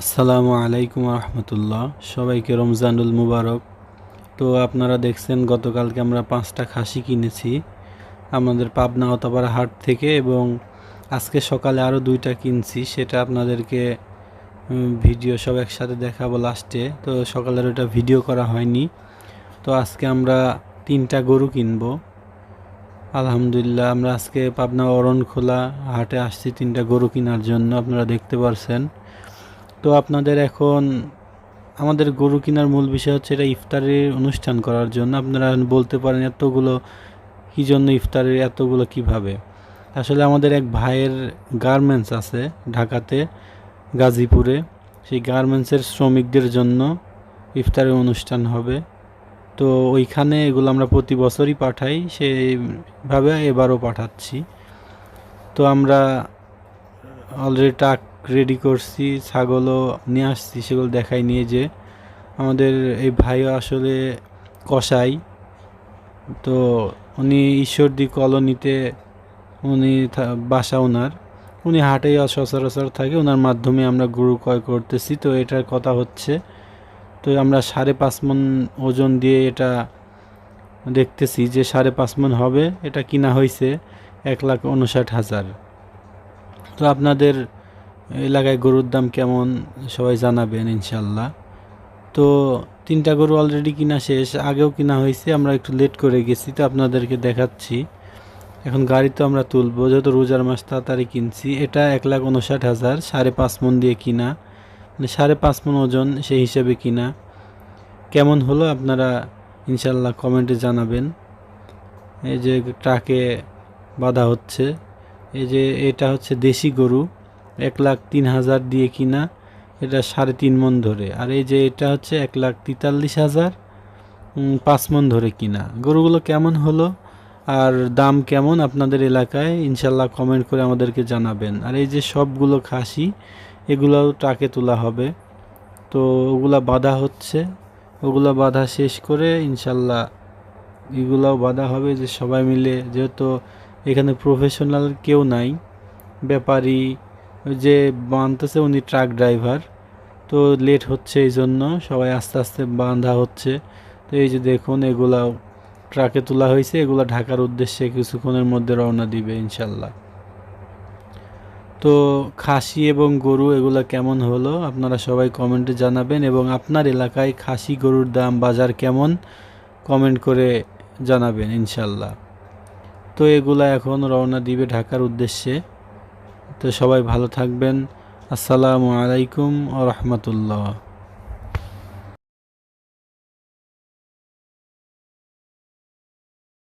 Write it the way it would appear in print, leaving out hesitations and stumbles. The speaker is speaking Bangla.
আসসালামু আলাইকুম রহমতুল্লাহ। সবাইকে রমজানুল মুবারক। তো আপনারা দেখছেন গতকালকে আমরা 5টা খাসি কিনেছি আমাদের পাবনা অতাপাড়া হাট থেকে, এবং আজকে সকালে আরও 2টা কিনছি, সেটা আপনাদেরকে ভিডিও সব একসাথে দেখাবো লাস্টে। তো সকালের ওটা ভিডিও করা হয়নি। তো আজকে আমরা 3টা গরু কিনবো আলহামদুলিল্লাহ। আমরা আজকে পাবনা অরণখোলা হাটে আসছি 3টা গরু কেনার জন্য, আপনারা দেখতে পারছেন। তো আপনাদের এখন আমাদের গরু কেনার মূল বিষয় হচ্ছে এটা ইফতারের অনুষ্ঠান করার জন্য। আপনারা বলতে পারেন এতগুলো কী জন্য, ইফতারের এতগুলো কিভাবে। আসলে আমাদের এক ভাইয়ের গার্মেন্টস আছে ঢাকাতে, গাজীপুরে। সেই গার্মেন্টসের শ্রমিকদের জন্য ইফতারের অনুষ্ঠান হবে। তো ওইখানে এগুলো আমরা প্রতি বছরই পাঠাই, সেইভাবে এবারও পাঠাচ্ছি। তো আমরা অলরেডি টাক রেডি করছি, ছাগলও নিয়ে আসছি, সেগুলো দেখাই নিয়ে যে আমাদের এই ভাইও আসলে কসাই। তো উনি ঈশ্বরদী কলোনিতে উনি বাসা ওনার, উনি হাটেই সচরাচর থাকে, ওনার মাধ্যমে আমরা গরু ক্রয় করতেছি। তো এটার কথা হচ্ছে, তো আমরা 5.5 মণ ওজন দিয়ে এটা দেখতেছি যে 5.5 মণ হবে। এটা কিনা হয়েছে 1,59,000। তো আপনাদের এলাকায় গরুর দাম কেমন সবাই জানাবেন ইনশাল্লাহ। তো 3টা গরু অলরেডি কিনা শেষ, আগেও কিনা হয়েছে, আমরা একটু লেট করে গেছি, তো আপনাদেরকে দেখাচ্ছি। এখন গাড়ি তো আমরা তুলবো, যেহেতু রোজার মাস তাড়াতাড়ি কিনছি। এটা 1,59,000, 5.5 মণ দিয়ে কিনা, মানে 5.5 মণ ওজন, সেই হিসেবে কিনা। কেমন হলো আপনারা ইনশাল্লাহ কমেন্টে জানাবেন। এই যে ট্রাকে বাঁধা হচ্ছে, এই যে এটা হচ্ছে দেশি গরু, 1,03,000 দিয়ে কিনা, এটা 3.5 মণ ধরে। আর এই যে এটা হচ্ছে 1,43,000, 5 মণ ধরে কিনা। গরুগুলো কেমন হলো আর দাম কেমন আপনাদের এলাকায় ইনশাল্লাহ কমেন্ট করে আমাদেরকে জানাবেন। আর এই যে সবগুলো খাসি, এগুলোও ট্রাকে তোলা হবে। তো ওগুলা বাঁধা হচ্ছে, ওগুলো বাঁধা শেষ করে ইনশাল্লাহ এগুলাও বাঁধা হবে। যে সবাই মিলে, যেহেতু এখানে প্রফেশনাল কেউ নাই, ব্যাপারী যে বাঁধতেছে উনি ট্রাক ড্রাইভার, তো লেট হচ্ছে, এই জন্য সবাই আস্তে আস্তে বাঁধা হচ্ছে। তো এই যে দেখুন, এগুলাও ট্রাকে তোলা হয়েছে, এগুলো ঢাকার উদ্দেশ্যে কিছুক্ষণের মধ্যে রওনা দিবে ইনশাল্লাহ। তো খাসি এবং গরু এগুলো কেমন হলো আপনারা সবাই কমেন্টে জানাবেন, এবং আপনার এলাকায় খাসি গরুর দাম বাজার কেমন কমেন্ট করে জানাবেন ইনশাল্লাহ। তো এগুলা এখন রওনা দিবে ঢাকার উদ্দেশ্যে। তো সবাই ভালো থাকবেন। আসসালামু আলাইকুম ওয়া রাহমাতুল্লাহ।